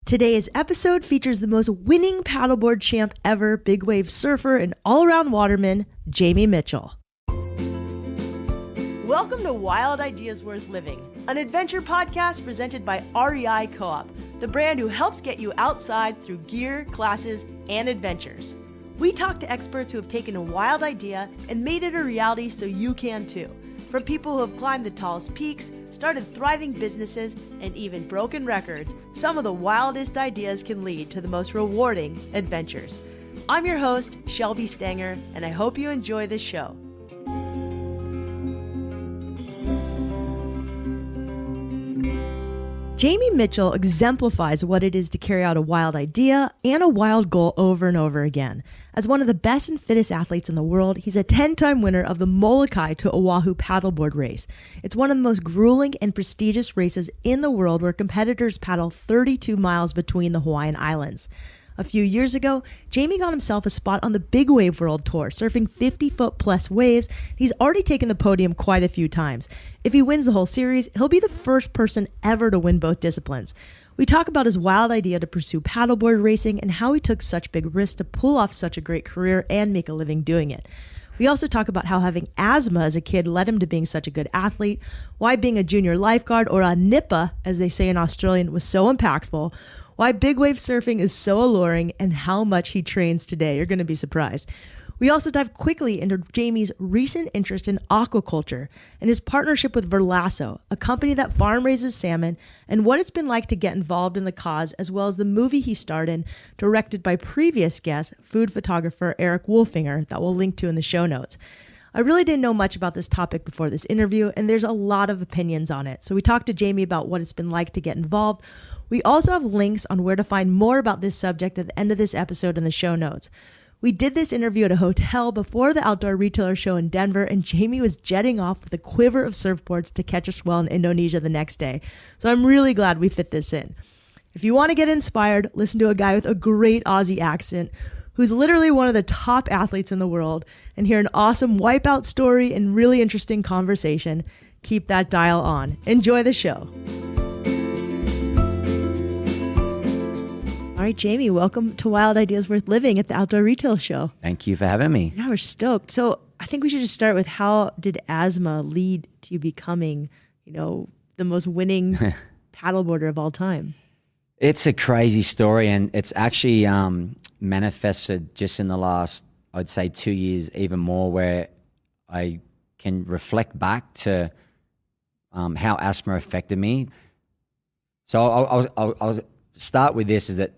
Today's episode features the most winning paddleboard champ ever, big wave surfer, and all-around waterman, Jamie Mitchell. Welcome to Wild Ideas Worth Living, an adventure podcast presented by REI Co-op, the brand who helps get you outside through gear, classes, and adventures. We talk to experts who have taken a wild idea and made it a reality so you can too. From people who have climbed the tallest peaks, started thriving businesses, and even broken records, some of the wildest ideas can lead to the most rewarding adventures. I'm your host, Shelby Stanger, and I hope you enjoy this show. Jamie Mitchell exemplifies what it is to carry out a wild idea and a wild goal over and over again. As one of the best and fittest athletes in the world, he's a 10-time winner of the Molokai to Oahu paddleboard race. It's one of the most grueling and prestigious races in the world where competitors paddle 32 miles between the Hawaiian Islands. A few years ago, Jamie got himself a spot on the Big Wave World Tour, surfing 50-foot plus waves. He's already taken the podium quite a few times. If he wins the whole series, he'll be the first person ever to win both disciplines. We talk about his wild idea to pursue paddleboard racing and how he took such big risks to pull off such a great career and make a living doing it. We also talk about how having asthma as a kid led him to being such a good athlete, why being a junior lifeguard, or a nippa, as they say in Australian, was so impactful, why big wave surfing is so alluring, and how much he trains today. You're going to be surprised. We also dive quickly into Jamie's recent interest in aquaculture and his partnership with Verlasso, a company that farm raises salmon, and what it's been like to get involved in the cause, as well as the movie he starred in, directed by previous guest, food photographer Eric Wolfinger, that we'll link to in the show notes. I really didn't know much about this topic before this interview, and there's a lot of opinions on it. So we talked to Jamie about what it's been like to get involved. We also have links on where to find more about this subject at the end of this episode in the show notes. We did this interview at a hotel before the Outdoor Retailer show in Denver, and Jamie was jetting off with a quiver of surfboards to catch a swell in Indonesia the next day. So I'm really glad we fit this in. If you want to get inspired, listen to a guy with a great Aussie accent who's literally one of the top athletes in the world, and hear an awesome wipeout story and really interesting conversation. Keep that dial on. Enjoy the show. All right, Jamie, welcome to Wild Ideas Worth Living at the Outdoor Retail Show. Thank you for having me. Yeah, we're stoked. So I think we should just start with, how did asthma lead to you becoming, the most winning paddleboarder of all time? It's a crazy story, and it's actually manifested just in the last, I'd say, 2 years, even more, where I can reflect back to how asthma affected me. So I'll start with this, is that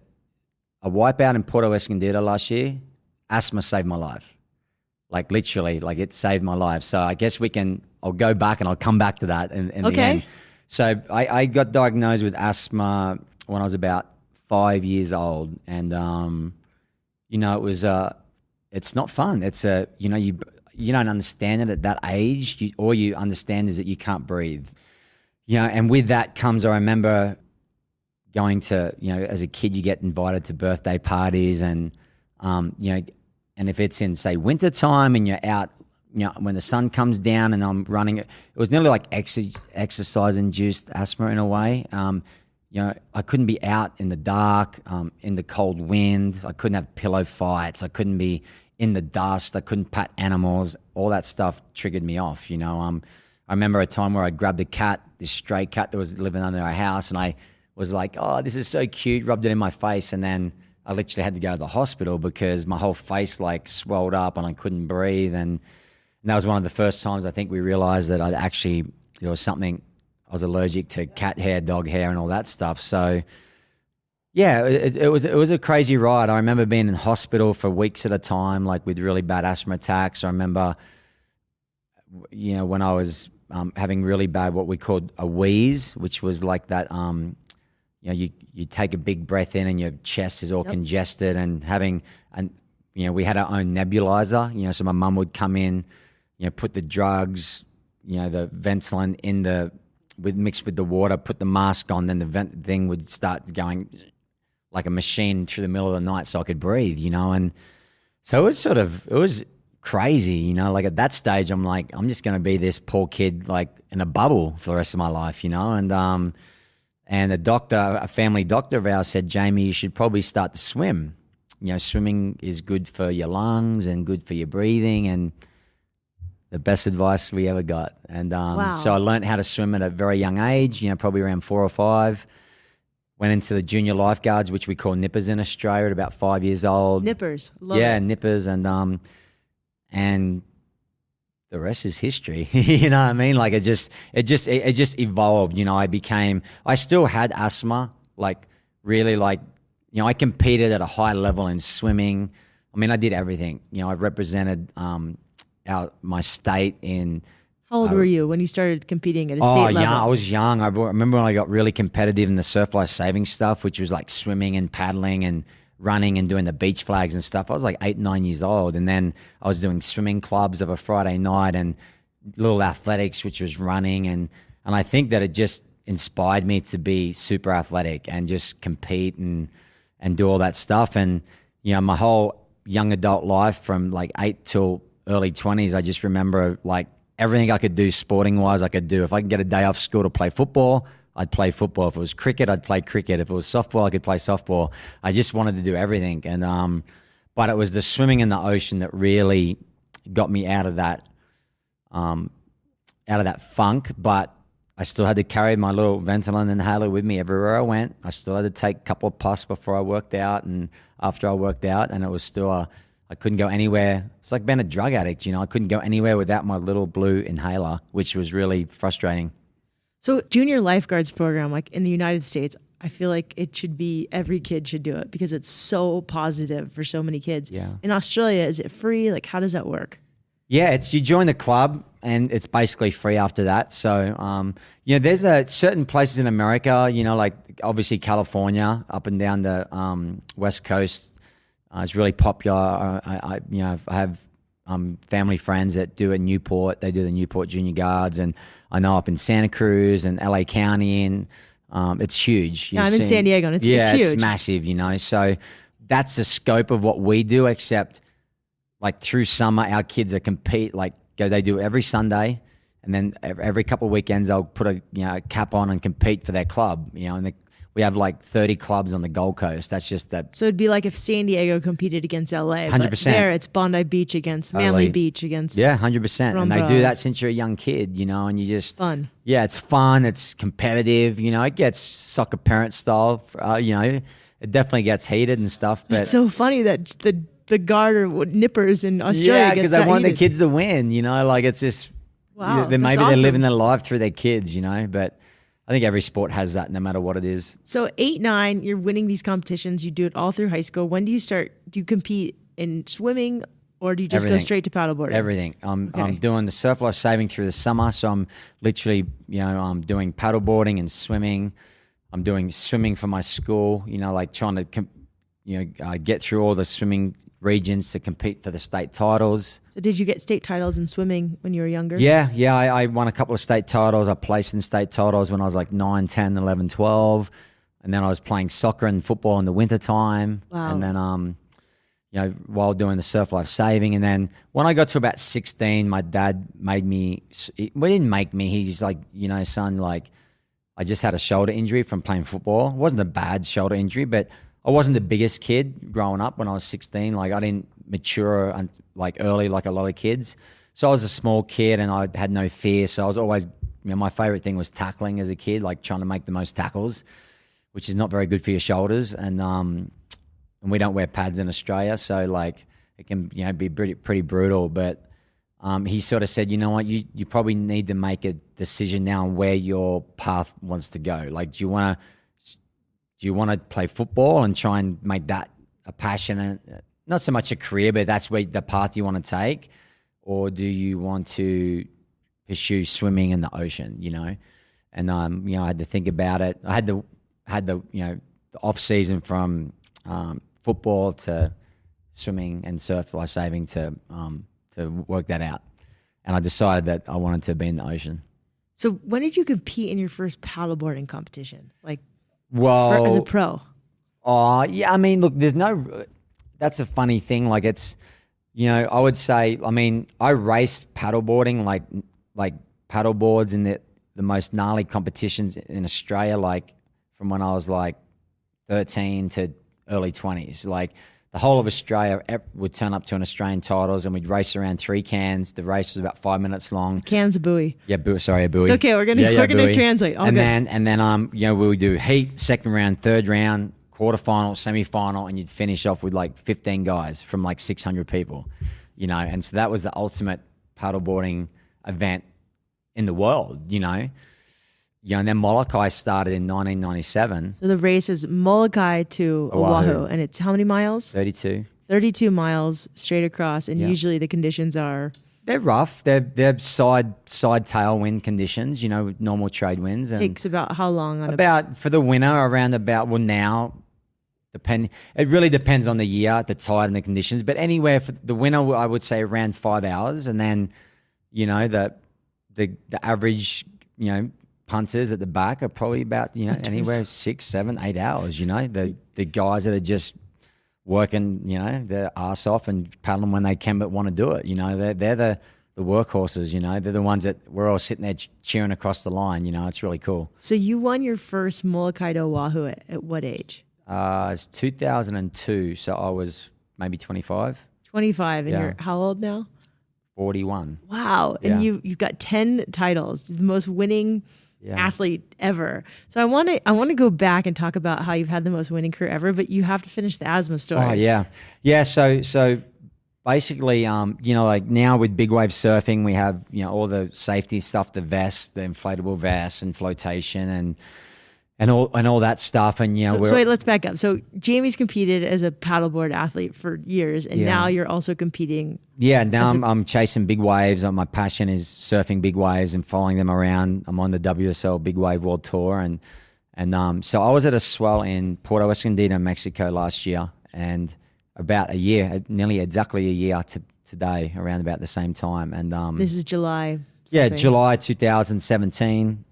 a wipeout in Puerto Escondido last year, asthma saved my life. Like literally, like it saved my life. So I guess I'll go back and I'll come back to that in the end. So I got diagnosed with asthma when I was about 5 years old. And, it was, it's not fun. It's you don't understand it at that age. All you understand is that you can't breathe. And with that comes, I remember going to, as a kid, you get invited to birthday parties, and, and if it's in, say, winter time and you're out, when the sun comes down and I'm running, it was nearly like exercise-induced asthma in a way. I couldn't be out in the dark, in the cold wind. I couldn't have pillow fights. I couldn't be in the dust. I couldn't pat animals. All that stuff triggered me off, I remember a time where I grabbed a cat, this stray cat that was living under our house, and I was like, oh, this is so cute, rubbed it in my face, and then I literally had to go to the hospital because my whole face swelled up and I couldn't breathe. And that was one of the first times I think we realized that there was something, I was allergic to cat hair, dog hair, and all that stuff. So yeah, it was a crazy ride. I remember being in hospital for weeks at a time, with really bad asthma attacks. I remember, when I was having really bad, what we called a wheeze, which was like that, you take a big breath in and your chest is all congested, and we had our own nebulizer, so my mum would come in, put the drugs, the Ventolin mixed with the water, put the mask on, then the vent thing would start going like a machine through the middle of the night so I could breathe, and so it was crazy, at that stage I'm like, I'm just going to be this poor kid in a bubble for the rest of my life, and And a family doctor of ours said, Jamie, you should probably start to swim. You know, swimming is good for your lungs and good for your breathing, and the best advice we ever got. And so I learned how to swim at a very young age, you know, probably around 4 or 5. Went into the junior lifeguards, which we call nippers in Australia, at about 5 years old. Nippers, love it. Nippers, and the rest is history. You know what I mean? Like it just evolved. You know, I still had asthma, like really, like, you know, I competed at a high level in swimming. I mean, I did everything. You know, I represented my state in. How old were you when you started competing at a state level? I was young. I remember when I got really competitive in the surf life saving stuff, which was like swimming and paddling and running and doing the beach flags and stuff. I was like 8, 9 years old. And then I was doing swimming clubs of a Friday night and little athletics, which was running. And I think that it just inspired me to be super athletic and just compete and do all that stuff. And, you know, my whole young adult life from like 8 till early 20s, I just remember like everything I could do sporting wise, I could do. If I could get a day off school to play football, I'd play football. If it was cricket, I'd play cricket. If it was softball, I could play softball. I just wanted to do everything. And but it was the swimming in the ocean that really got me out of that funk. But I still had to carry my little Ventolin inhaler with me everywhere I went. I still had to take a couple of puffs before I worked out and after I worked out. And it was still I couldn't go anywhere. It's like being a drug addict, you know. I couldn't go anywhere without my little blue inhaler, which was really frustrating. So junior lifeguards program, like in the United States, I feel like it should be, every kid should do it because it's so positive for so many kids. Yeah. In Australia, is it free? Like, how does that work? Yeah, you join the club and it's basically free after that. So, you know, there's certain places in America, you know, like obviously California, up and down the West Coast. It's really popular. I have family friends that do it in Newport. They do the Newport Junior Guards, and I know up in Santa Cruz and LA County, and it's huge. Yeah, I'm in San Diego, and it's huge. It's massive, you know. So that's the scope of what we do, except like through summer, our kids are they do it every Sunday, and then every couple of weekends they'll put a cap on and compete for their club, you know, and we have like 30 clubs on the Gold Coast. That's just that. So it'd be like if San Diego competed against LA. 100%. But there it's Bondi Beach against Manly Beach against. Yeah, 100%. And they do that since you're a young kid, you know, and you just. Fun. Yeah, it's fun. It's competitive. You know, it gets soccer parent style. You know, it definitely gets heated and stuff. But it's so funny that the guard or nippers in Australia. Yeah, because they want their kids to win, you know, like it's just. Wow. Maybe they're living their life through their kids, you know, but. I think every sport has that, no matter what it is. So 8, 9, you're winning these competitions. You do it all through high school. When do you start? Do you compete in swimming, or do you just go straight to paddleboarding? Everything. I'm doing the surf life saving through the summer, so I'm literally, you know, I'm doing paddleboarding and swimming. I'm doing swimming for my school. You know, like trying to, get through all the swimming regions to compete for the state titles. So did you get state titles in swimming when you were younger? Yeah. I won a couple of state titles. I placed in state titles when I was like 9, 10, 11, 12. And then I was playing soccer and football in the wintertime. Wow. And then, while doing the surf life saving. And then when I got to about 16, my dad made me, well, he didn't make me. He's like, you know, son, like I just had a shoulder injury from playing football. It wasn't a bad shoulder injury, but I wasn't the biggest kid growing up when I was 16. Like I didn't mature like early like a lot of kids. So I was a small kid and I had no fear. So I was always, you know, my favorite thing was tackling as a kid, like trying to make the most tackles, which is not very good for your shoulders. And we don't wear pads in Australia. So like it can, you know, be pretty brutal. But he sort of said, you know what, you probably need to make a decision now on where your path wants to go. Like, do you want to play football and try and make that a passion, not so much a career, but that's where the path you want to take? Or do you want to pursue swimming in the ocean, you know? And, I had to think about it. I had the the off season from football to swimming and surf life saving to work that out. And I decided that I wanted to be in the ocean. So when did you compete in your first paddleboarding competition? Like, as a pro? Yeah, I mean, look, that's a funny thing. Like it's, I would say, I mean, I raced paddleboarding, like paddleboards in the most gnarly competitions in Australia, like from when I was like 13 to early 20s. Like the whole of Australia would turn up to an Australian titles, and we'd race around 3 cans. The race was about 5 minutes long. Can's a buoy. Yeah, sorry, a buoy. It's okay. We're gonna translate. All and good. then we would do heat, second round, third round, quarterfinal, semi-final, and you'd finish off with like 15 guys from like 600 people, and so that was the ultimate paddleboarding event in the world, and then Molokai started in 1997. So the race is Molokai to Oahu, and it's how many miles? 32. 32 miles straight across, and usually the conditions are... They're rough. They're side tailwind conditions, with normal trade winds. And takes about how long on for the winter, around about, now, it really depends on the year, the tide and the conditions, but anywhere for the winter, I would say around 5 hours, and then, the average, punters at the back are probably about, anywhere 6, 7, 8 hours, the guys that are just working, their ass off and paddling when they can but want to do it, they're the workhorses, they're the ones that we're all sitting there cheering across the line, it's really cool. So you won your first Molokai to Oahu at what age? It's 2002, so I was maybe 25. 25, and you're how old now? 41. Wow, and you've got 10 titles, the most winning athlete ever. So I want to go back and talk about how you've had the most winning career ever, but you have to finish the asthma story. Oh yeah. So basically, like now with big wave surfing, we have all the safety stuff, the vest, the inflatable vest, and flotation, and all that stuff. And so wait, let's back up. So Jamie's competed as a paddleboard athlete for years, and now you're also competing. Yeah, now I'm chasing big waves. My passion is surfing big waves and following them around. I'm on the WSL Big Wave World Tour, and so I was at a swell in Puerto Escondido, Mexico last year, and about nearly exactly a year to today, around about the same time. And this is July. Yeah, July 2017.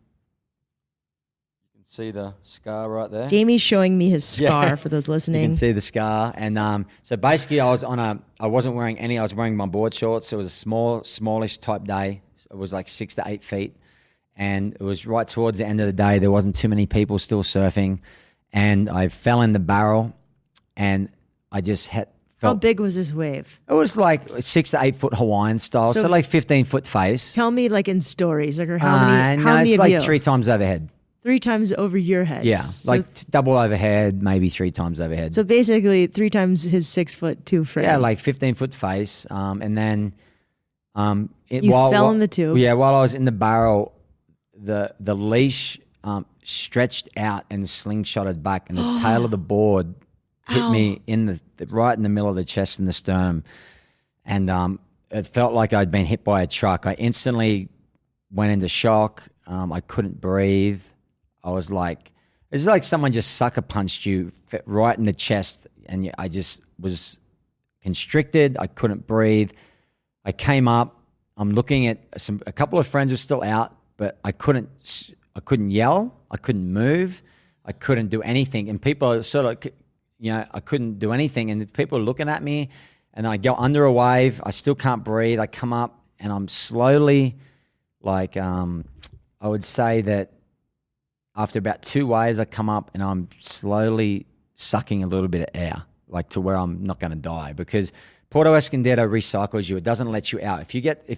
See the scar right there? Jamie's showing me his scar for those listening. You can see the scar. And so basically I wasn't wearing any, I was wearing my board shorts. It was a smallish type day. It was like 6 to 8 feet. And it was right towards the end of the day. There wasn't too many people still surfing. And I fell in the barrel, and I just How big was this wave? It was like 6 to 8 foot Hawaiian style. So like 15-foot face. Tell me like in stories, like how many it's of like you? 3 times overhead. 3 times over your head. Yeah, like double overhead, maybe 3 times overhead. So basically 3 times his 6'2" frame. Yeah, like 15-foot face. And then you fell in the tube. Yeah, while I was in the barrel, the leash stretched out and slingshotted back, and the tail of the board hit me right in the middle of the chest and the sternum. And it felt like I'd been hit by a truck. I instantly went into shock. I couldn't breathe. I was like, it's like someone just sucker punched you right in the chest, and I just was constricted. I couldn't breathe. I came up. I'm looking at a couple of friends were still out, but I couldn't yell. I couldn't move. I couldn't do anything. And people sort of, I couldn't do anything. And people are looking at me, and then I go under a wave. I still can't breathe. I come up, and I'm slowly, like, I would say that after about 2 waves, I come up and I'm slowly sucking a little bit of air, like to where I'm not going to die, because Puerto Escondido recycles you. It doesn't let you out. If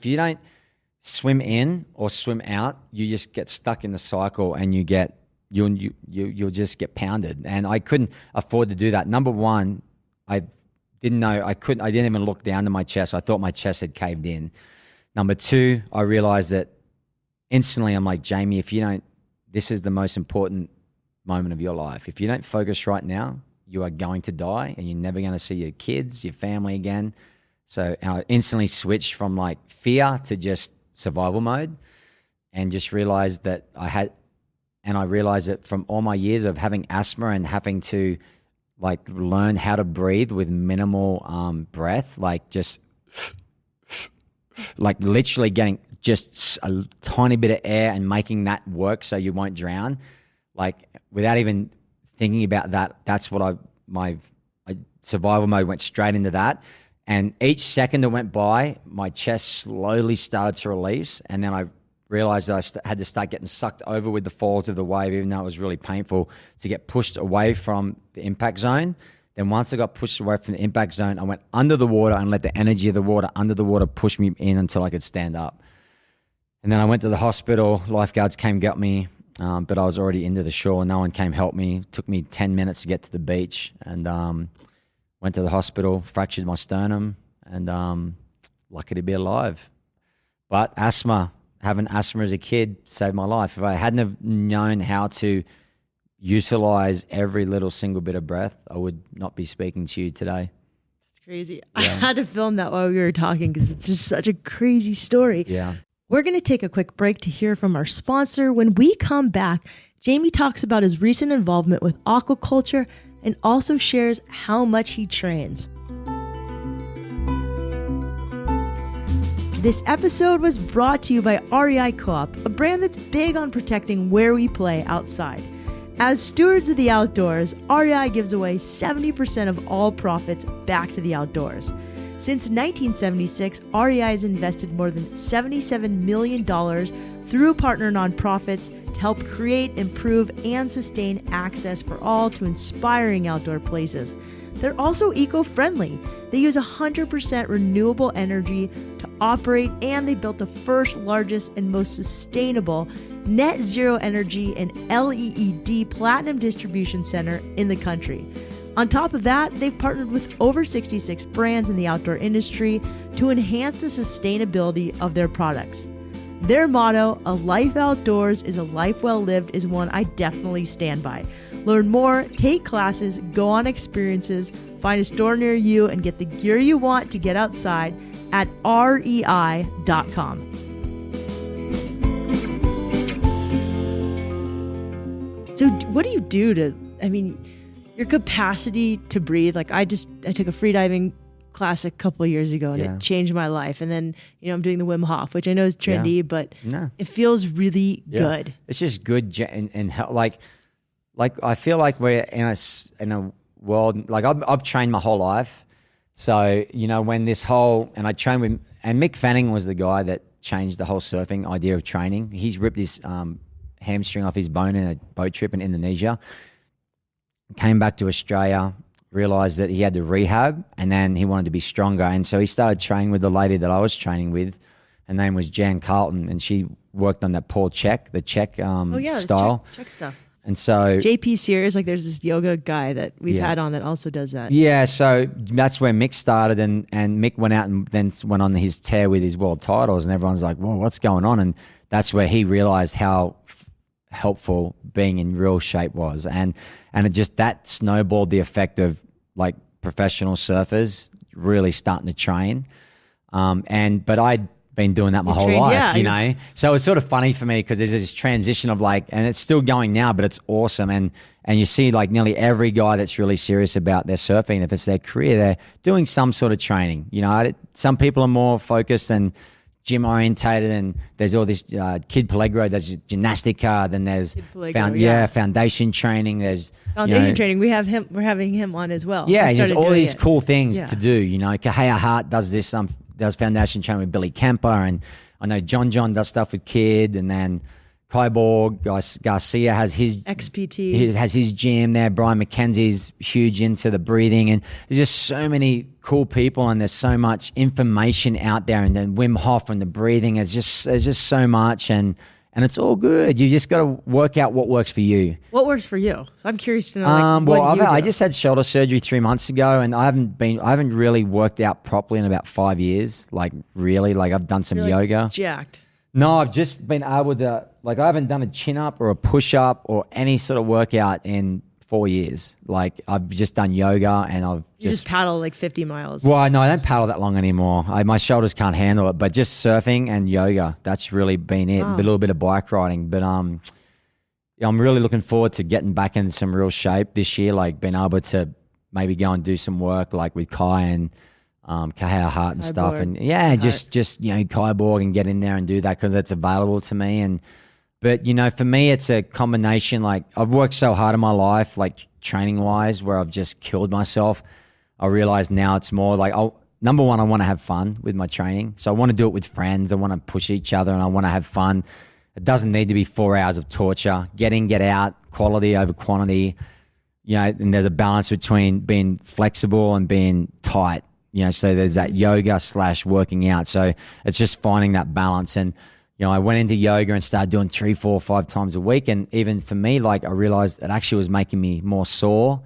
you don't swim in or swim out, you just get stuck in the cycle, and you'll just get pounded. And I couldn't afford to do that. Number one, I didn't know I didn't even look down to my chest. I thought my chest had caved in. Number two, I realized that instantly I'm like, Jamie, this is the most important moment of your life. If you don't focus right now, you are going to die, and you're never going to see your kids, your family again. So I instantly switched from like fear to just survival mode, and just realized that I realized that from all my years of having asthma and having to like learn how to breathe with minimal breath, like just like literally getting just a tiny bit of air and making that work so you won't drown, like without even thinking about that. That's what my survival mode went straight into that. And each second that went by, my chest slowly started to release, and then realized that I had to start getting sucked over with the falls of the wave, even though it was really painful to get pushed away from the impact zone. Then once I got pushed away from the impact zone, I went under the water and let the energy of the water under the water push me in until I could stand up. And then I went to the hospital. Lifeguards came, got me, but I was already into the shore. No one came help me. It took me 10 minutes to get to the beach, and went to the hospital, fractured my sternum, and lucky to be alive. But having asthma as a kid saved my life. If I hadn't have known how to utilize every little single bit of breath, I would not be speaking to you today. That's crazy. Yeah. I had to film that while we were talking because it's just such a crazy story. Yeah. We're going to take a quick break to hear from our sponsor. When we come back, Jamie talks about his recent involvement with aquaculture and also shares how much he trains. This episode was brought to you by REI Co-op, a brand that's big on protecting where we play outside. As stewards of the outdoors, REI gives away 70% of all profits back to the outdoors. Since 1976, REI has invested more than $77 million through partner nonprofits to help create, improve, and sustain access for all to inspiring outdoor places. They're also eco-friendly. They use 100% renewable energy to operate, and they built the first, largest, and most sustainable net zero energy and LEED platinum distribution center in the country. On top of that, they've partnered with over 66 brands in the outdoor industry to enhance the sustainability of their products. Their motto, "A life outdoors is a life well lived," is one I definitely stand by. Learn more, take classes, go on experiences, find a store near you, and get the gear you want to get outside at rei.com. So what do you do to, your capacity to breathe? Like I took a freediving class a couple of years ago and it changed my life. And then, I'm doing the Wim Hof, which I know is trendy, but it feels really good. It's just good and like I feel like we're in a world, like I've trained my whole life. So, when this whole, and I trained with, and Mick Fanning was the guy that changed the whole surfing idea of training. He's ripped his hamstring off his bone in a boat trip in Indonesia. Came back to Australia, realized that he had to rehab, and then he wanted to be stronger. And so he started training with the lady that I was training with. Her name was Jan Carlton, and she worked on that Paul Check, the Check style. Check stuff. And so JP Sears, like there's this yoga guy that we've had on that also does that. Yeah, so that's where Mick started, and Mick went out and then went on his tear with his world titles, and everyone's like, "Whoa, what's going on?" And that's where he realized how helpful being in real shape was, and it just that snowballed the effect of like professional surfers really starting to train. But I'd been doing that my whole life, So it's sort of funny for me because there's this transition of like, and it's still going now, but it's awesome. And you see like nearly every guy that's really serious about their surfing, if it's their career, they're doing some sort of training. Some people are more focused and gym orientated, and there's all this Kid Pellegro, there's gymnastica, then there's foundation training, there's training. We're having him on as well. Yeah, there's all these cool things to do. Kahea Hart does this, does foundation training with Billy Kemper, and I know John does stuff with Kid, and then Kyborg Garcia has his XPT. He has his gym there. Brian McKenzie's huge into the breathing, and there's just so many cool people, and there's so much information out there. And then Wim Hof and the breathing, there's just so much, and it's all good. You just got to work out what works for you. What works for you? So I'm curious to know. I just had shoulder surgery 3 months ago, and I haven't really worked out properly in about 5 years. Like really, like I've done some yoga. Jacked. No, I've just been able to, like I haven't done a chin up or a push up or any sort of workout in 4 years. Like I've just done yoga, and I've just paddle like 50 miles. Well, no, I don't paddle that long anymore. My shoulders can't handle it, but just surfing and yoga, that's really been it. A little bit of bike riding, but I'm really looking forward to getting back in some real shape this year, like being able to maybe go and do some work like with Kai and Kahea Hart and stuff, and just Kyborg, and get in there and do that because it's available to me. But for me, it's a combination. Like I've worked so hard in my life, like training wise, where I've just killed myself. I realize now it's more like number one, I want to have fun with my training. So I want to do it with friends. I want to push each other and I want to have fun. It doesn't need to be 4 hours of torture. Get in, get out, quality over quantity. You know, and there's a balance between being flexible and being tight. You know, so there's that yoga / working out. So it's just finding that balance. And, you know, I went into yoga and started doing 3, 4, 5 times a week. And even for me, like I realized it actually was making me more sore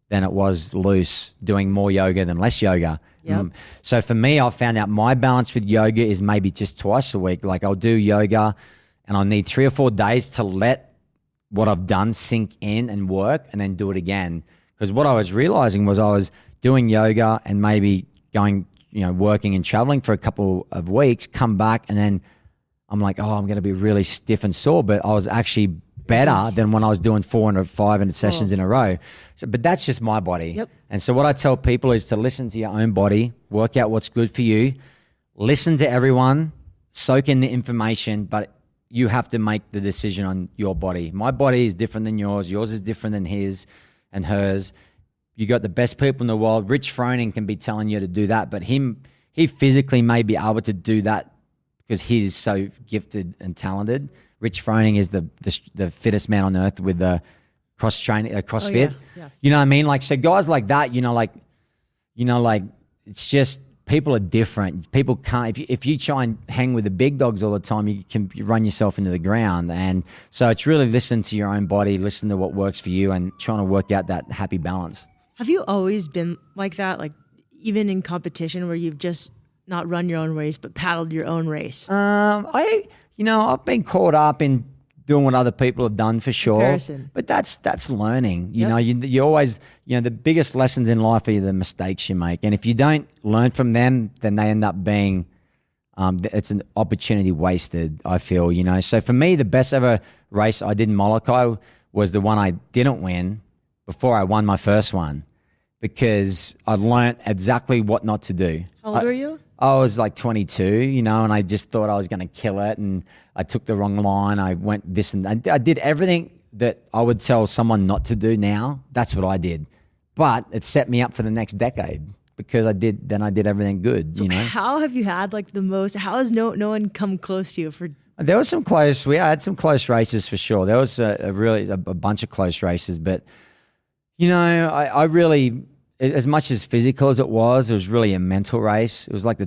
than it was loose, doing more yoga than less yoga. Yep. So for me, I found out my balance with yoga is maybe just twice a week. Like I'll do yoga and I'll need 3 or 4 days to let what I've done sink in and work and then do it again. Because what I was realizing was I was doing yoga and maybe going, you know, working and traveling for a couple of weeks, come back and then I'm like, oh, I'm going to be really stiff and sore. But I was actually better than when I was doing 400, 500 sessions in a row. So, but that's just my body. Yep. And so what I tell people is to listen to your own body, work out what's good for you, listen to everyone, soak in the information, but you have to make the decision on your body. My body is different than yours. Yours is different than his and hers. You got the best people in the world. Rich Froning can be telling you to do that, but he physically may be able to do that because he's so gifted and talented. Rich Froning is the fittest man on earth with the CrossFit. Yeah. You know what I mean? Like, so guys like that, it's just people are different. People can't, if you try and hang with the big dogs all the time, you run yourself into the ground. And so it's really listen to your own body, listen to what works for you and trying to work out that happy balance. Have you always been like that? Like even in competition where you've just not run your own race, but paddled your own race? I've been caught up in doing what other people have done for sure. Comparison. But that's learning. You know, you always, the biggest lessons in life are the mistakes you make. And if you don't learn from them, then they end up being, it's an opportunity wasted, I feel, So for me, the best ever race I did in Molokai was the one I didn't win before I won my first one because I learned exactly what not to do. How old were you? I was like 22, and I just thought I was going to kill it. And I took the wrong line. I went this and I did everything that I would tell someone not to do now. That's what I did. But it set me up for the next decade because I did everything good, So how have you had like the most, how has no one come close to you for? There was we had some close races for sure. There was a bunch of close races, but I really, as much as physical as it was really a mental race. It was like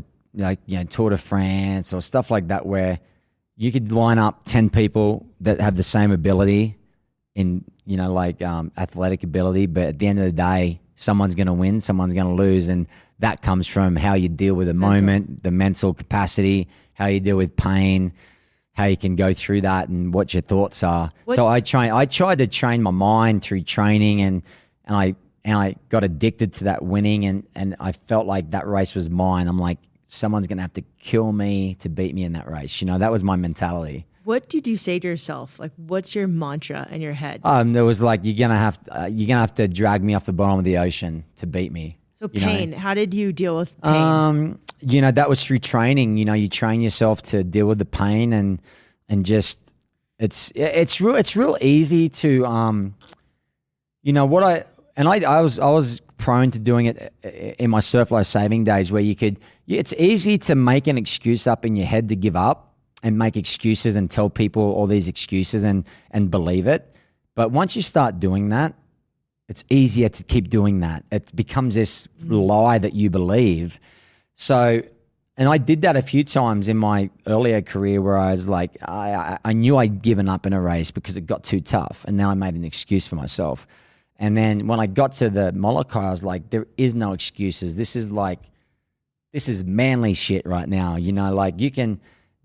Tour de France or stuff like that where you could line up 10 people that have the same ability in, athletic ability, but at the end of the day, someone's going to win, someone's going to lose. And that comes from how you deal with the moment, the mental capacity, how you deal with pain, how you can go through that and what your thoughts are. So I tried to train my mind through training and I got addicted to that winning and I felt like that race was mine. I'm like, someone's going to have to kill me to beat me in that race. That was my mentality. What did you say to yourself? Like, what's your mantra in your head? There was like, you're gonna have to drag me off the bottom of the ocean to beat me. So pain, how did you deal with pain? That was through training. You train yourself to deal with the pain and just, it's real easy to, I was prone to doing it in my surf life saving days where it's easy to make an excuse up in your head to give up and make excuses and tell people all these excuses and believe it. But once you start doing that, it's easier to keep doing that. It becomes this lie that you believe. So, and I did that a few times in my earlier career where I was like, I knew I'd given up in a race because it got too tough. And then I made an excuse for myself. And then when I got to the Molokai, I was like, there is no excuses. This is manly shit right now.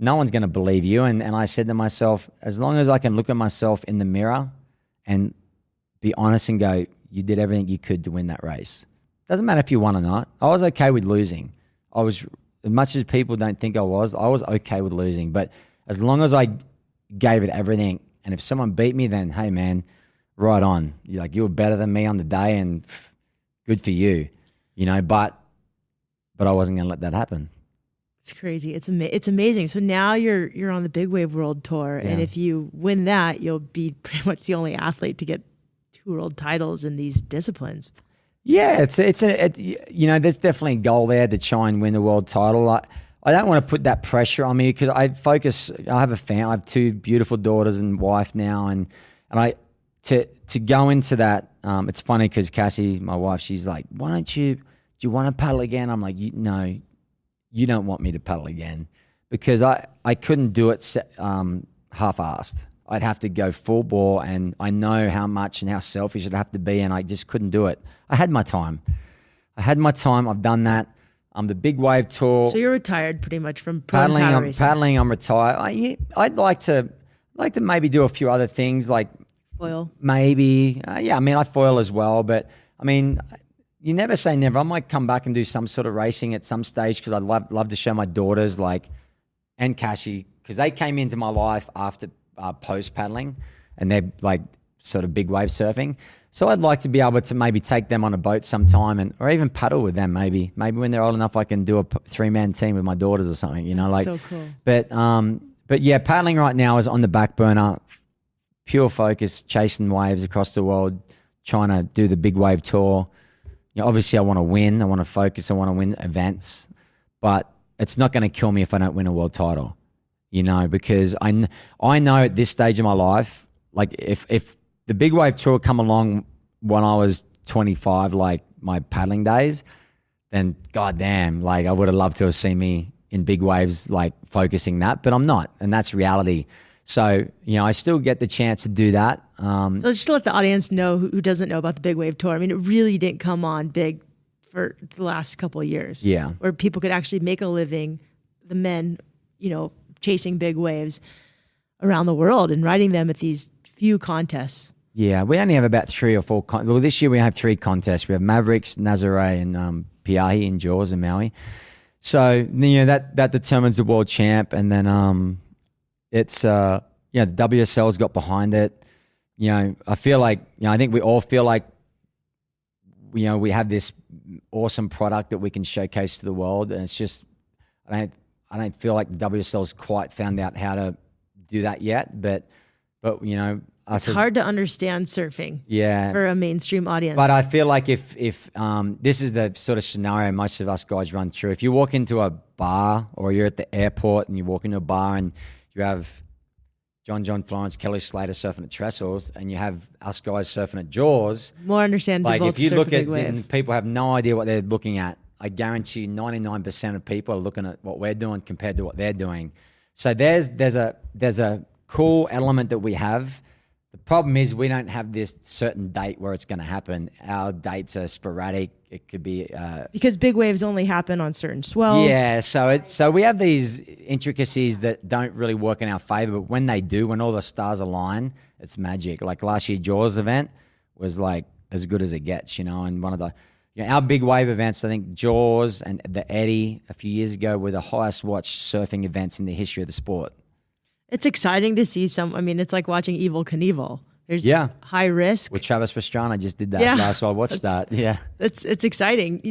No one's going to believe you. And I said to myself, as long as I can look at myself in the mirror and be honest and go, you did everything you could to win that race. Doesn't matter if you won or not. I was okay with losing. As much as people don't think I was okay with losing. But as long as I gave it everything, and if someone beat me, then, hey, man, right on. You were better than me on the day and good for you, but I wasn't going to let that happen. It's crazy. It's amazing. So now you're on the Big Wave World Tour, and if you win that, you'll be pretty much the only athlete to get 2 world titles in these disciplines. Yeah, there's definitely a goal there to try and win the world title. I don't want to put that pressure on me because I have a family. I have two beautiful daughters and wife now, and to go into that. It's funny because Cassie, my wife, she's like, do you want to paddle again? I'm like, no, you don't want me to paddle again, because I couldn't do it half-assed. I'd have to go full bore, and I know how much and how selfish it'd have to be, and I just couldn't do it. I had my time. I've done that. The big wave tour. So you're retired pretty much from paddling. I'm retired. I'd like to maybe do a few other things like foil. Maybe, I foil as well. But I mean, you never say never. I might come back and do some sort of racing at some stage because I'd love to show my daughters and Cassie, because they came into my life after post paddling, and they're like sort of big wave surfing. So I'd like to be able to maybe take them on a boat sometime, or even paddle with them. Maybe when they're old enough, I can do a 3-man team with my daughters or something. So cool. But yeah, paddling right now is on the back burner. Pure focus, chasing waves across the world, trying to do the big wave tour. Obviously I want to win. I want to focus. I want to win events, but it's not going to kill me if I don't win a world title. Because I know at this stage of my life, like if the big wave tour come along when I was 25, like my paddling days, then goddamn, like I would have loved to have seen me in big waves, like focusing that, but I'm not, and that's reality. So, I still get the chance to do that. So just to let the audience know who doesn't know about the big wave tour, I mean, it really didn't come on big for the last couple of years. Yeah. Where people could actually make a living, the men, chasing big waves around the world and riding them at these few contests. Yeah, we only have about 3 or 4 well, this year we have 3 contests. We have Mavericks, Nazare, and Piahi in Jaws and Maui. So, that determines the world champ. And then it's, the WSL's got behind it. I feel like, I think we all feel like, we have this awesome product that we can showcase to the world. And it's just, I don't feel like the WSL's quite found out how to do that yet. But it's hard to understand surfing for a mainstream audience. But I feel like if this is the sort of scenario most of us guys run through. If you walk into a bar or you're at the airport and you walk into a bar and you have John Florence, Kelly Slater surfing at Trestles, and you have us guys surfing at Jaws. More understandable. Like if you look at and people have no idea what they're looking at. I guarantee you 99% of people are looking at what we're doing compared to what they're doing. So there's a cool element that we have. The problem is we don't have this certain date where it's going to happen. Our dates are sporadic. It could be because big waves only happen on certain swells. Yeah, so we have these intricacies that don't really work in our favor, but when they do, when all the stars align, it's magic. Like last year, Jaws event was like as good as it gets, and one of the our big wave events, I think Jaws and the Eddie a few years ago were the highest watched surfing events in the history of the sport. It's exciting to see it's like watching Evel Knievel. There's high risk. With Travis Pastrana, just did that last, so I watched that. Yeah. It's exciting.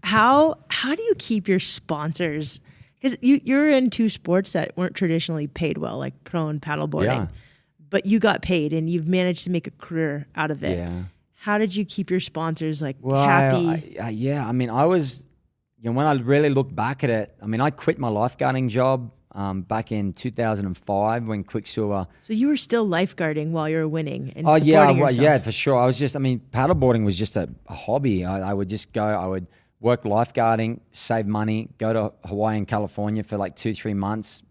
How do you keep your sponsors? Because you're in 2 sports that weren't traditionally paid well, like pro and paddleboarding, but you got paid and you've managed to make a career out of it. Yeah. How did you keep your sponsors happy? I mean, I was, when I really look back at it, I mean, I quit my lifeguarding job back in 2005 when Quicksilver. So you were still lifeguarding while you were winning and supporting yourself. Yeah, for sure. I was paddleboarding was just a hobby. I would just go, I would work lifeguarding, save money, go to Hawaii and California for like 2-3 months,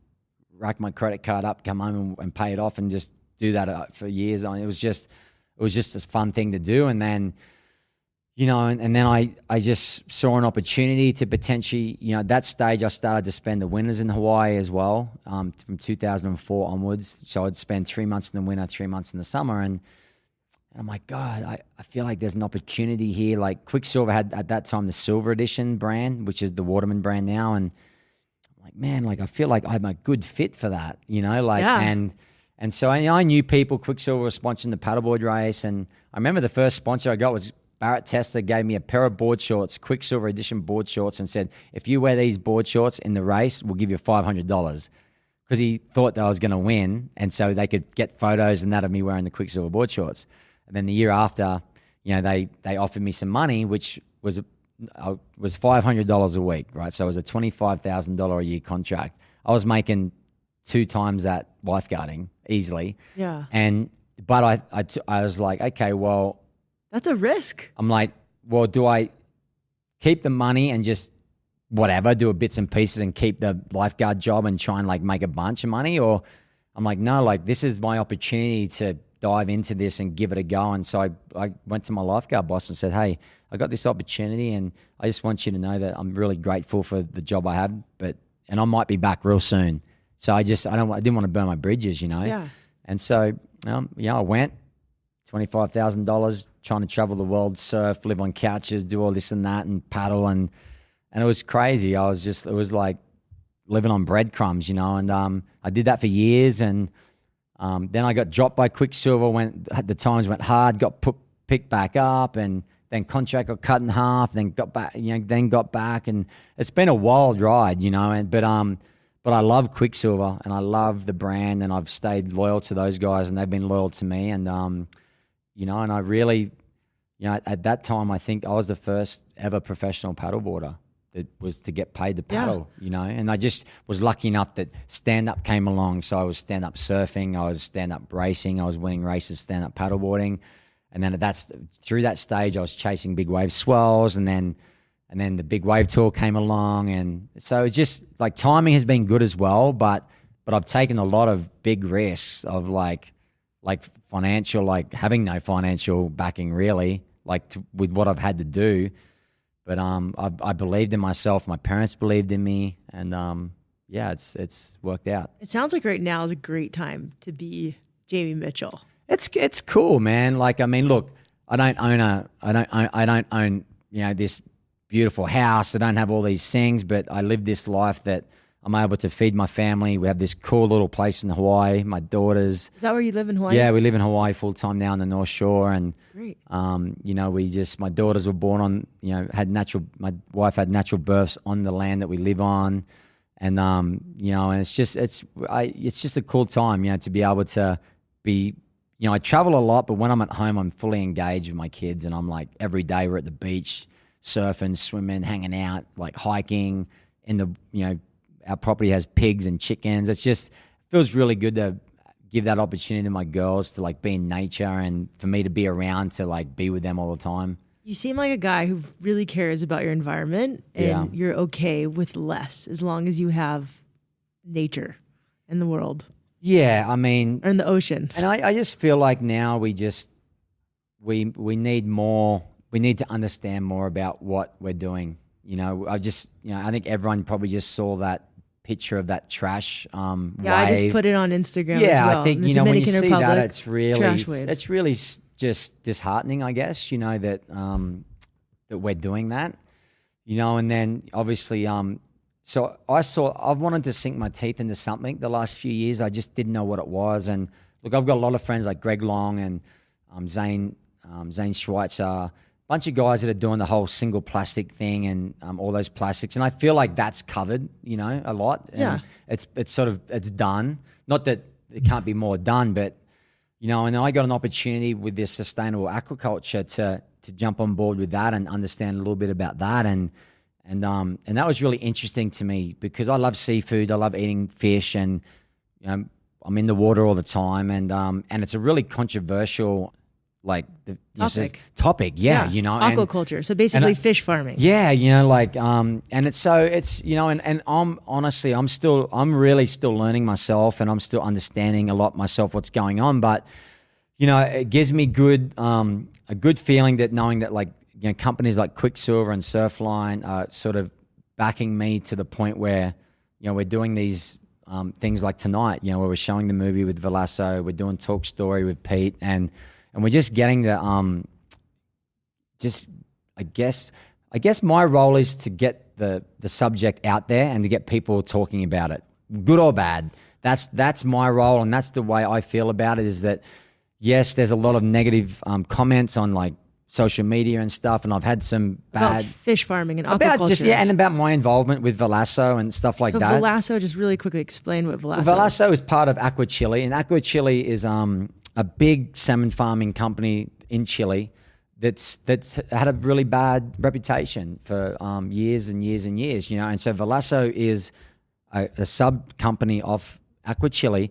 rack my credit card up, come home and pay it off, and just do that for years. It was just a fun thing to do. And then, and then I just saw an opportunity to potentially, at that stage I started to spend the winters in Hawaii as well, from 2004 onwards. So I'd spend 3 months in the winter, 3 months in the summer. And I'm like, God, I feel like there's an opportunity here. Like Quicksilver had at that time the Silver Edition brand, which is the Waterman brand now. And I'm like, man, I feel like I'm a good fit for that, And so I knew people. Quicksilver was sponsoring the paddleboard race. And I remember the first sponsor I got was Barrett Tester. Gave me a pair of board shorts, Quicksilver Edition board shorts, and said, if you wear these board shorts in the race, we'll give you $500. Because he thought that I was going to win. And so they could get photos and that of me wearing the Quicksilver board shorts. And then the year after, they offered me some money, which was $500 a week, right? So it was a $25,000 a year contract. I was making 2 times that lifeguarding easily. Yeah. But I was like, okay, well, that's a risk. I'm like, well, do I keep the money and just whatever, do a bits and pieces and keep the lifeguard job and try and like make a bunch of money? Or I'm like, no, like this is my opportunity to dive into this and give it a go. And so I went to my lifeguard boss and said, hey, I got this opportunity and I just want you to know that I'm really grateful for the job I have, and I might be back real soon. So I didn't want to burn my bridges, Yeah. And so, I went, $25,000, trying to travel the world, surf, live on couches, do all this and that and paddle. And it was crazy. It was like living on breadcrumbs, and I did that for years. And then I got dropped by Quicksilver, the times went hard, got picked back up, and then contract got cut in half, then got back, and it's been a wild ride, but I love Quicksilver and I love the brand, and I've stayed loyal to those guys and they've been loyal to me. And, and I really, at that time, I think I was the first ever professional paddleboarder that was to get paid to paddle, and I just was lucky enough that stand-up came along. So I was stand-up surfing, I was stand-up racing, I was winning races, stand-up paddleboarding. And then through that stage, I was chasing big wave swells, and then the big wave tour came along. And so it's just like timing has been good as well, but I've taken a lot of big risks of like financial, like having no financial backing really, with what I've had to do. But I believed in myself. My parents believed in me, and it's worked out. It sounds like right now is a great time to be Jamie Mitchell. It's cool, man. Like, I mean, look, I don't own this beautiful house. I don't have all these things, but I live this life that I'm able to feed my family. We have this cool little place in Hawaii. My daughters. Is that where you live in Hawaii? Yeah, we live in Hawaii full time now on the North Shore, and great. My daughters were born on, my wife had natural births on the land that we live on, and and it's just a cool time, to be able to be. I travel a lot, but when I'm at home, I'm fully engaged with my kids, and I'm like every day we're at the beach, surfing, swimming, hanging out, like hiking. Our property has pigs and chickens. It feels really good to give that opportunity to my girls to like be in nature, and for me to be around to like be with them all the time. You seem like a guy who really cares about your environment, and you're okay with less as long as you have nature in the world. Yeah, I mean, or in the ocean. And I just feel like now we need more. We need to understand more about what we're doing. I think everyone probably just saw that picture of that trash wave. I just put it on Instagram as well. I think, when you Dominican see Republic, that, it's really just disheartening, I guess, that we're doing that, and then obviously, so I've wanted to sink my teeth into something the last few years. I just didn't know what it was. And look, I've got a lot of friends like Greg Long and Zane Schweitzer, a bunch of guys that are doing the whole single plastic thing and all those plastics. And I feel like that's covered, a lot. And it's done. Not that it can't be more done, but, and I got an opportunity with this sustainable aquaculture to jump on board with that and understand a little bit about that. And that was really interesting to me because I love seafood. I love eating fish, and I'm in the water all the time. And it's a really controversial topic. Yeah, aquaculture. So basically, fish farming. Yeah, and it's and I'm really still learning myself, and I'm still understanding a lot myself what's going on. But it gives me a good feeling that knowing that companies like Quicksilver and Surfline are sort of backing me to the point where, we're doing these things like tonight, where we're showing the movie with Verlasso, we're doing Talk Story with Pete, and we're just getting the, I guess my role is to get the subject out there and to get people talking about it, good or bad. That's my role, and that's the way I feel about it, is that, yes, there's a lot of negative comments on social media and stuff, and I've had some bad about fish farming and aquaculture. And about my involvement with Verlasso and stuff like that. So Verlasso, just really quickly explain what Verlasso is. Verlasso is part of Aquachile, and Aquachile is a big salmon farming company in Chile that's had a really bad reputation for years and years and years, you know. And so Verlasso is a sub company of Aquachili,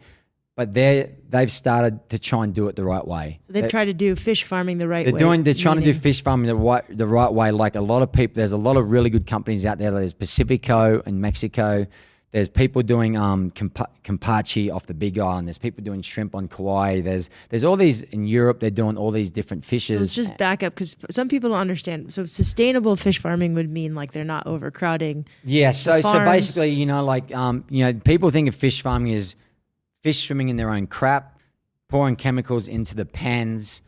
but they've started to try and do it the right way. So they've tried to do fish farming the right way. They're trying to do fish farming the right way. Like a lot of people, there's a lot of really good companies out there. There's Pacifico in Mexico. There's people doing Kampachi off the Big Island. There's people doing shrimp on Kauai. There's all these in Europe. They're doing all these different fishes. So let's just back up because some people don't understand. So sustainable fish farming would mean like they're not overcrowding. Yeah. So basically, you know, like people think of fish farming as fish swimming in their own crap, pouring chemicals into the pens.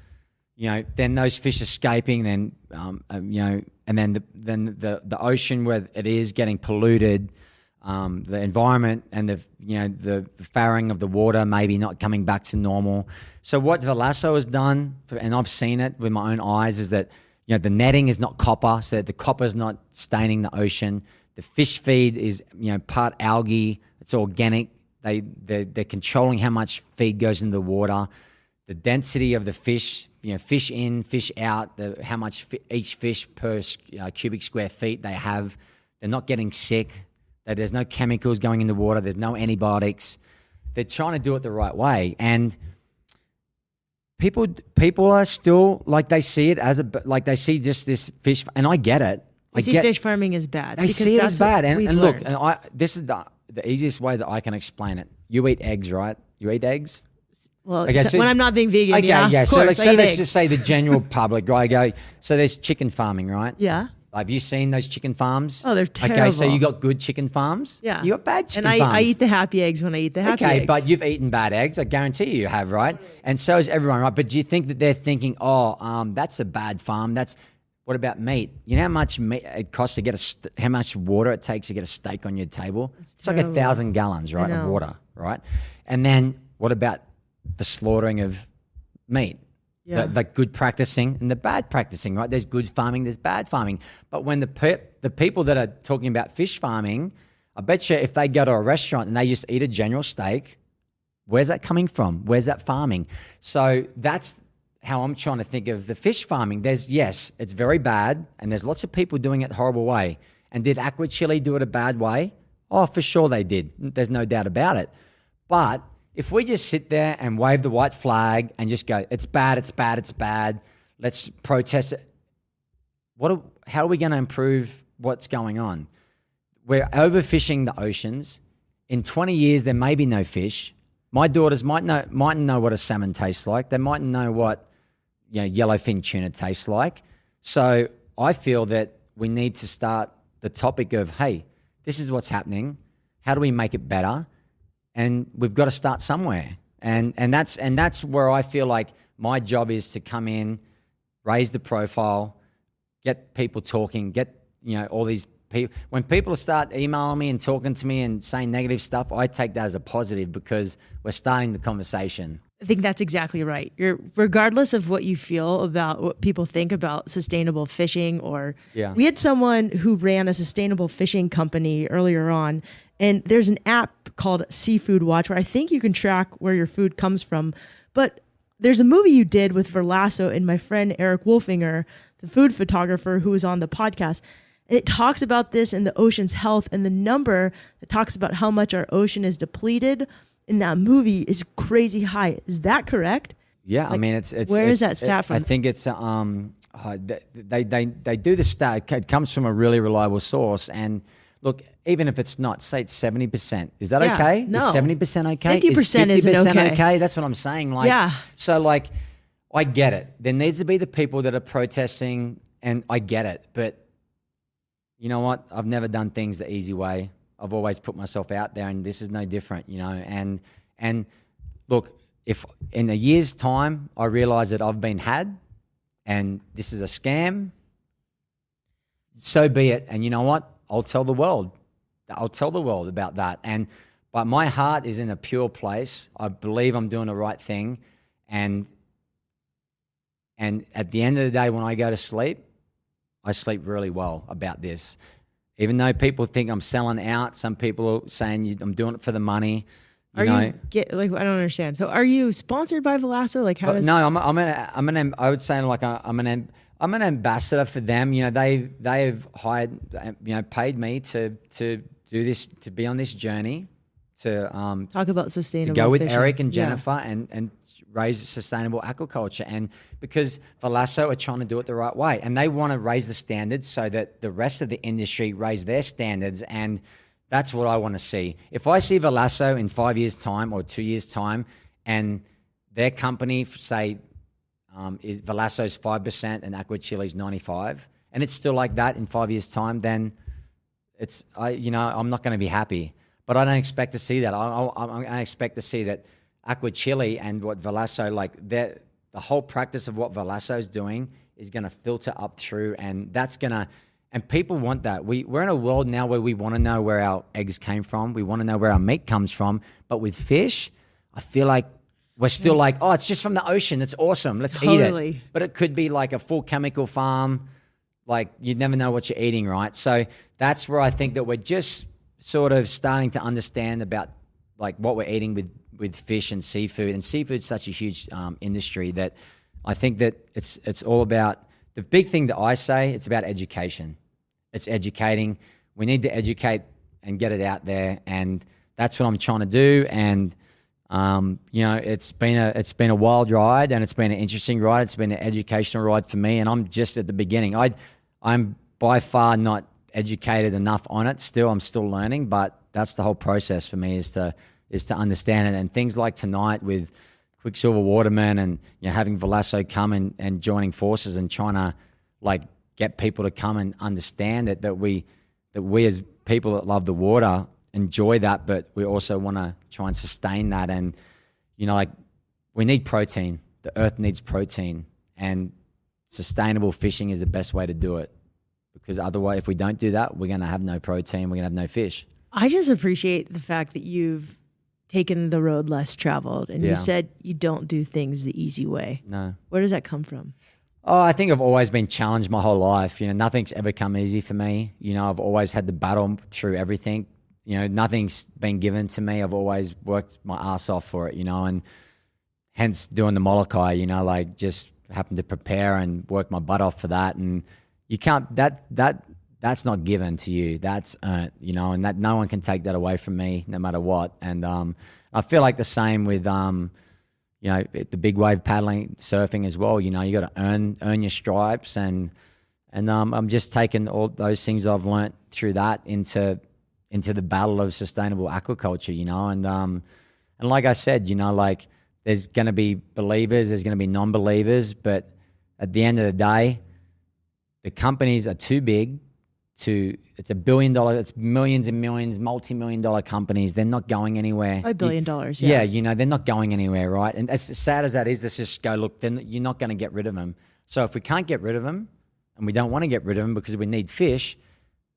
You know, then those fish escaping. Then and then the ocean where it is getting polluted. The environment and the farrowing of the water maybe not coming back to normal. So what Verlasso has done, and I've seen it with my own eyes, is that the netting is not copper, so that the copper is not staining the ocean. The fish feed is part algae. It's organic. They're controlling how much feed goes into the water. The density of the fish, fish in, fish out. How much each fish per cubic square feet they have. They're not getting sick. That there's no chemicals going in the water. There's no antibiotics. They're trying to do it the right way, and people are still like they see it as they see just this fish, and I get it. They see fish farming as bad. They see it as bad, and look, this is the easiest way that I can explain it. You eat eggs, right? You eat eggs. Well, okay, so when I'm not being vegan, yeah. So let's just say the general public, right? So there's chicken farming, right? Yeah. Have you seen those chicken farms? Oh, they're terrible. Okay, so you got good chicken farms? Yeah. You got bad chicken farms. And I eat the happy eggs when I eat the happy eggs. Okay, but you've eaten bad eggs. I guarantee you have, right? And so is everyone, right? But do you think that they're thinking, that's a bad farm? What about meat? You know how much meat it costs to get how much water it takes to get a steak on your table? It's like 1,000 gallons, right, of water, right? And then what about the slaughtering of meat? Yeah. The good practicing and the bad practicing, right? There's good farming, there's bad farming. But when the people that are talking about fish farming, I bet you if they go to a restaurant and they just eat a general steak, where's that coming from? Where's that farming? So that's how I'm trying to think of the fish farming. Yes, it's very bad, and there's lots of people doing it the horrible way. And did Aquachili do it a bad way? Oh, for sure they did. There's no doubt about it. But if we just sit there and wave the white flag and just go, it's bad, it's bad, it's bad, let's protest it, how are we going to improve what's going on? We're overfishing the oceans. In 20 years, there may be no fish. My daughters mightn't know what a salmon tastes like. They mightn't know what yellowfin tuna tastes like. So I feel that we need to start the topic of, hey, this is what's happening. How do we make it better? And we've got to start somewhere. And that's where I feel like my job is to come in, raise the profile, get people talking, get all these people. When people start emailing me and talking to me and saying negative stuff, I take that as a positive because we're starting the conversation. I think that's exactly right. Regardless of what you feel about what people think about sustainable fishing, we had someone who ran a sustainable fishing company earlier on, and there's an app called Seafood Watch where I think you can track where your food comes from. But there's a movie you did with Verlasso and my friend Eric Wolfinger, the food photographer who was on the podcast. And it talks about this and the ocean's health, and the number that talks about how much our ocean is depleted in that movie is crazy high. Is that correct? Yeah, I mean, it's where is that stat from? I think it's they do the stat. It comes from a really reliable source. And look, even if it's not, say it's 70%. Is that okay? No. Is 70% okay? 50% is 50% okay. That's what I'm saying. So I get it. There needs to be the people that are protesting, and I get it. But you know what? I've never done things the easy way. I've always put myself out there, and this is no different, And look, if in a year's time I realize that I've been had and this is a scam, so be it. And you know what? I'll tell the world. About that. But my heart is in a pure place. I believe I'm doing the right thing. And at the end of the day, when I go to sleep, I sleep really well about this. Even though people think I'm selling out, some people are saying I'm doing it for the money. I don't understand. So, are you sponsored by Verlasso? Like, how does? No, I'm an I'm an ambassador for them. You know, they've hired, you know, paid me to do this, to be on this journey, to talk about sustainable to go with fishing. Eric and Jennifer and raise sustainable aquaculture. And because Verlasso are trying to do it the right way, and they want to raise the standards so that the rest of the industry raise their standards. And that's what I want to see. If I see Verlasso in 5 years' time or 2 years' time, and their company say is Verlasso's 5% and AquaChile's 95%, and it's still like that in 5 years' time, then I'm not going to be happy. But I don't expect to see that. I expect to see that AquaChile and what Verlasso, like the whole practice of what Verlasso is doing is going to filter up through, and that's going to, and people want that. We're in a world now where we want to know where our eggs came from. We want to know where our meat comes from. But with fish, I feel like we're still like, oh, it's just from the ocean. It's awesome. Let's eat it. But it could be like a full chemical farm. Like you'd never know what you're eating, right? So that's where I think that we're just sort of starting to understand about like what we're eating with fish and seafood. And seafood's such a huge industry that I think that it's all about, the big thing that I say, it's about education. It's educating. We need to educate and get it out there. And that's what I'm trying to do. And you know, it's been a wild ride, and it's been an interesting ride. It's been an educational ride for me, and I'm just at the beginning. I'm by far not educated enough on it. I'm still learning, but that's the whole process for me, is to understand it. And things like tonight with Quicksilver Waterman, and you know, having Verlasso come and joining forces and trying to like get people to come and understand it, that we as people that love the water enjoy that, but we also want to try and sustain that. And you know, like we need protein. The earth needs protein, and sustainable fishing is the best way to do it, because otherwise, if we don't do that, we're going to have no protein. We're going to have no fish. I just appreciate the fact that you've taken the road less traveled, and you said you don't do things the easy way. No. Where does that come from? Oh, I think I've always been challenged my whole life. You know, nothing's ever come easy for me. You know, I've always had to battle through everything. You know, nothing's been given to me. I've always worked my ass off for it, you know, and hence doing the Molokai, you know, like just happened to prepare and work my butt off for that. And you can't, that's not given to you. That's earned, you know, and that no one can take that away from me no matter what. And I feel like the same with, you know, the big wave paddling, surfing as well. You know, you got to earn your stripes, and I'm just taking all those things I've learnt through that into the battle of sustainable aquaculture, you know. And like I said, you know, like there's going to be believers, there's going to be non-believers, but at the end of the day, the companies are too big it's $1 billion, it's millions and millions, multi-million-dollar companies. They're not going anywhere. $1 billion, yeah. Yeah, you know, they're not going anywhere, right? And as sad as that is, let's just go, look, then you're not going to get rid of them. So if we can't get rid of them, and we don't want to get rid of them because we need fish,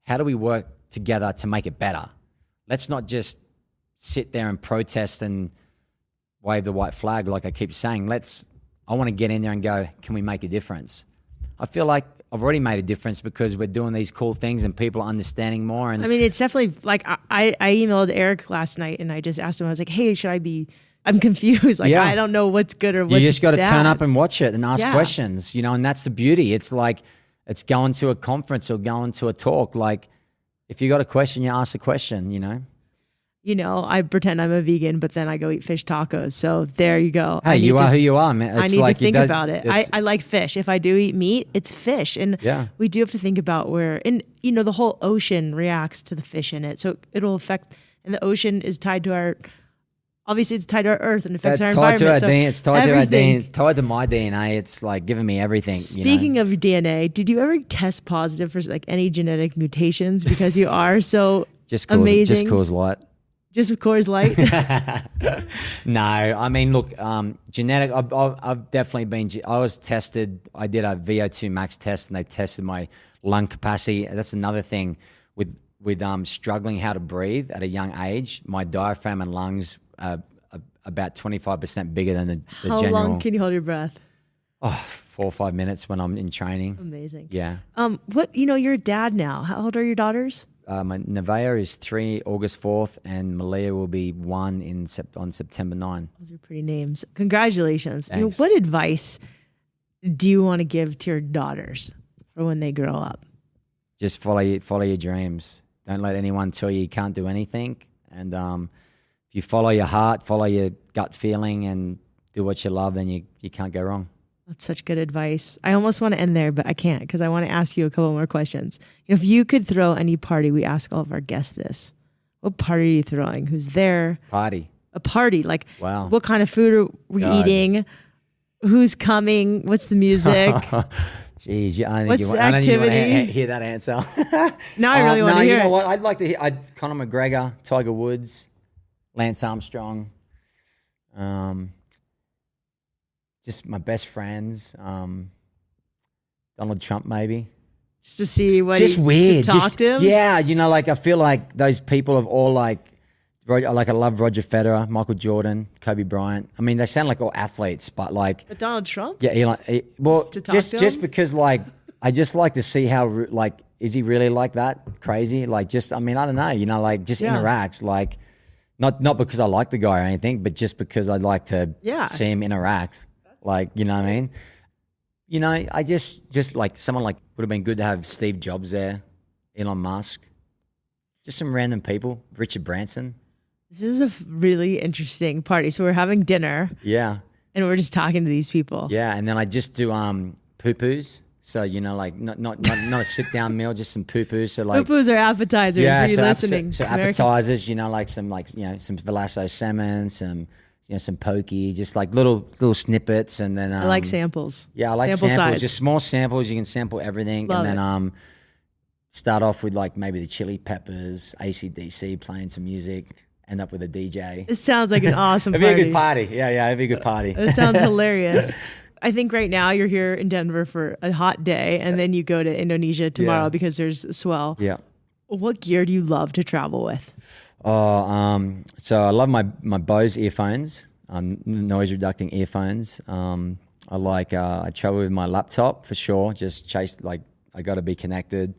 how do we work together to make it better? Let's not just sit there and protest and wave the white flag like I keep saying. I want to get in there and go, can we make a difference? I feel like I've already made a difference because we're doing these cool things and people are understanding more. And I mean, it's definitely like I emailed Eric last night and I just asked him, I was like, hey, I'm confused. Like, I don't know what's good or what's bad. You just got to turn up and watch it and ask questions, you know, and that's the beauty. It's like, it's going to a conference or going to a talk. Like, if you got a question, you ask a question, you know. You know, I pretend I'm a vegan, but then I go eat fish tacos. So there you go. Hey, you are who you are, man. I need to think about it. I like fish. If I do eat meat, it's fish. And we do have to think about and you know, the whole ocean reacts to the fish in it. So it'll affect, and the ocean is tied to obviously it's tied to our earth and affects our environment. It's tied to our DNA. It's tied to my DNA. It's like giving me everything. Speaking of DNA, did you ever test positive for like any genetic mutations because you are so amazing? Just cause light. Just of Coors Light? No, I mean, look, genetic, I've definitely been, I was tested, I did a VO2 max test and they tested my lung capacity. That's another thing with struggling how to breathe at a young age. My diaphragm and lungs are about 25% bigger than the general. How long can you hold your breath? 4 or 5 minutes when I'm in training. Amazing. Yeah. You're a dad now. How old are your daughters? My Nevaeh is 3 August 4th, and Malia will be 1 on September 9. Those are pretty names. Congratulations. Thanks. What advice do you want to give to your daughters for when they grow up? Just follow your dreams. Don't let anyone tell you can't do anything. And if you follow your heart, follow your gut feeling, and do what you love, then you can't go wrong. That's such good advice. I almost want to end there, but I can't because I want to ask you a couple more questions. If you could throw any party, we ask all of our guests this. What party are you throwing? Who's there? Party. A party. Like, wow. What kind of food are we eating? Who's coming? What's the music? Jeez, what's the activity? I don't even want to hear that answer. Now I really want to hear you know it. what? I'd like to hear Conor McGregor, Tiger Woods, Lance Armstrong, just my best friends, Donald Trump maybe. Just to see what just weird. To talk to him? Yeah, I feel like those people have all like I love Roger Federer, Michael Jordan, Kobe Bryant. I mean, they sound like all athletes, but like. But Donald Trump? Yeah, just because like I just like to see how like is he really like that crazy? Like just I don't know, like just interacts like not because I like the guy or anything, but just because I'd like to see him interact. Like you know what I mean? I just like someone like would have been good to have Steve Jobs there, Elon Musk, just some random people, Richard Branson. This is a really interesting party. So we're having dinner. Yeah. And we're just talking to these people. Yeah, and then I just do poo-poos. So, like not a sit-down meal, just some poo-poos. So like poo-poos are appetizers for you listening. So appetizers, some some Verlasso salmon, some pokey, just like little snippets, and then I like samples. Yeah, I like sample samples, size. Just small samples. You can sample everything, Love and then it. Start off with like maybe the Chili Peppers, AC/DC, playing some music. End up with a DJ. It sounds like an awesome party. It'd be a good party. Yeah, it'd be a good party. It sounds hilarious. I think right now you're here in Denver for a hot day, and then you go to Indonesia tomorrow because there's a swell. Yeah. What gear do you love to travel with? So I love my Bose earphones, noise reducing earphones. I travel with my laptop for sure. Just I got to be connected.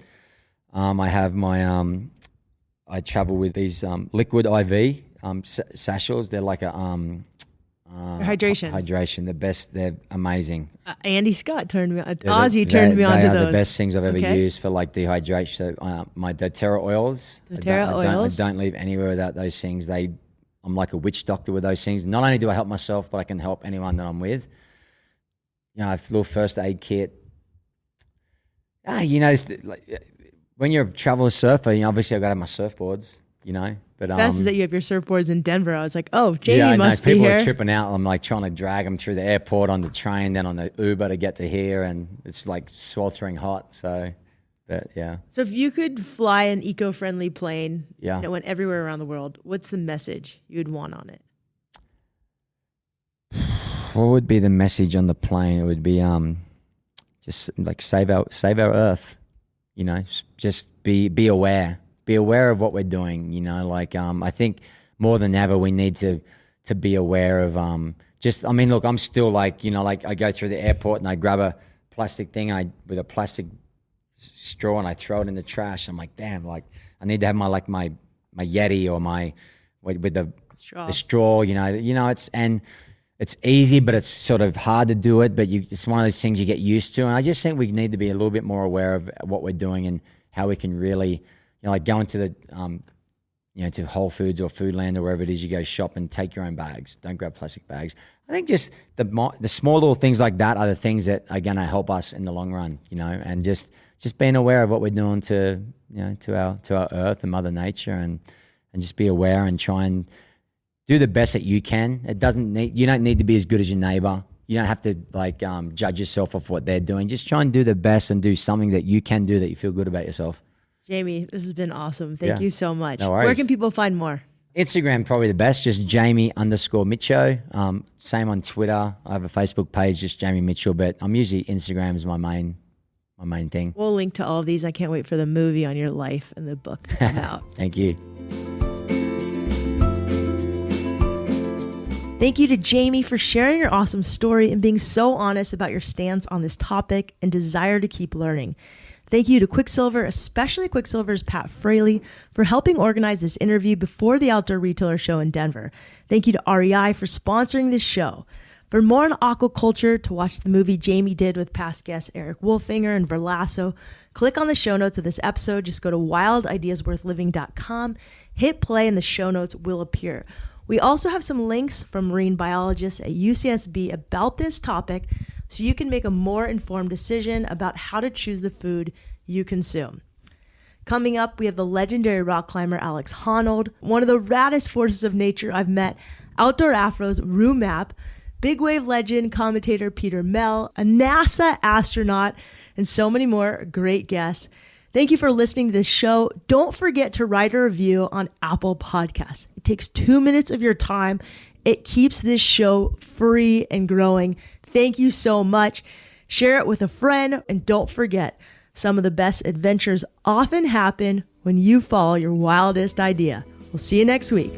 I have my I travel with these liquid IV sachets. They're like a hydration. Hydration. The best. They're amazing. Andy Scott turned me on. Ozzy turned me on to those. They are the best things I've ever used for like dehydration. So my doTERRA oils. I don't leave anywhere without those things. I'm like a witch doctor with those things. Not only do I help myself, but I can help anyone that I'm with. A little first aid kit. When you're a traveler surfer, obviously I've got to have my surfboards, But best is that you have your surfboards in Denver. I was like, oh, Jamie must be here. People are tripping out. I'm like trying to drag them through the airport on the train, then on the Uber to get to here, and it's like sweltering hot. So, but yeah. So if you could fly an eco-friendly plane, that went everywhere around the world, what's the message you'd want on it? What would be the message on the plane? It would be just like save our Earth. Just be aware. Be aware of what we're doing. I think more than ever we need to be aware of look, I'm still like I go through the airport and I grab a plastic thing with a plastic straw and I throw it in the trash. I'm like, damn, like I need to have my Yeti or my with the straw. It's easy, but it's sort of hard to do it. But it's one of those things you get used to. And I just think we need to be a little bit more aware of what we're doing and how we can really, like go into the, to Whole Foods or Foodland or wherever it is you go shop and take your own bags. Don't grab plastic bags. I think just the small little things like that are the things that are going to help us in the long run, and just being aware of what we're doing to our Earth and Mother Nature and just be aware and try and do the best that you can. You don't need to be as good as your neighbor. You don't have to judge yourself off what they're doing. Just try and do the best and do something that you can do that you feel good about yourself. Jamie, this has been awesome. Thank you so much. No worries. Where can people find more? Instagram probably the best, just Jamie_Mitcho. Same on Twitter. I have a Facebook page, just Jamie Mitchell, but I'm usually Instagram is my main thing. We'll link to all of these. I can't wait for the movie on your life and the book to come out. Thank you. Thank you to Jamie for sharing your awesome story and being so honest about your stance on this topic and desire to keep learning. Thank you to Quicksilver, especially Quicksilver's Pat Fraley, for helping organize this interview before the Outdoor Retailer Show in Denver. Thank you to REI for sponsoring this show. For more on aquaculture, to watch the movie Jamie did with past guests Eric Wolfinger and Verlasso, click on the show notes of this episode. Just go to wildideasworthliving.com, hit play, and the show notes will appear. We also have some links from marine biologists at UCSB about this topic, so you can make a more informed decision about how to choose the food you consume. Coming up, we have the legendary rock climber Alex Honnold, one of the raddest forces of nature I've met, Outdoor Afro's Rue Mapp, big wave legend commentator Peter Mell, a NASA astronaut, and so many more great guests. Thank you for listening to this show. Don't forget to write a review on Apple Podcasts. It takes 2 minutes of your time. It keeps this show free and growing. Thank you so much. Share it with a friend, and don't forget, some of the best adventures often happen when you follow your wildest idea. We'll see you next week.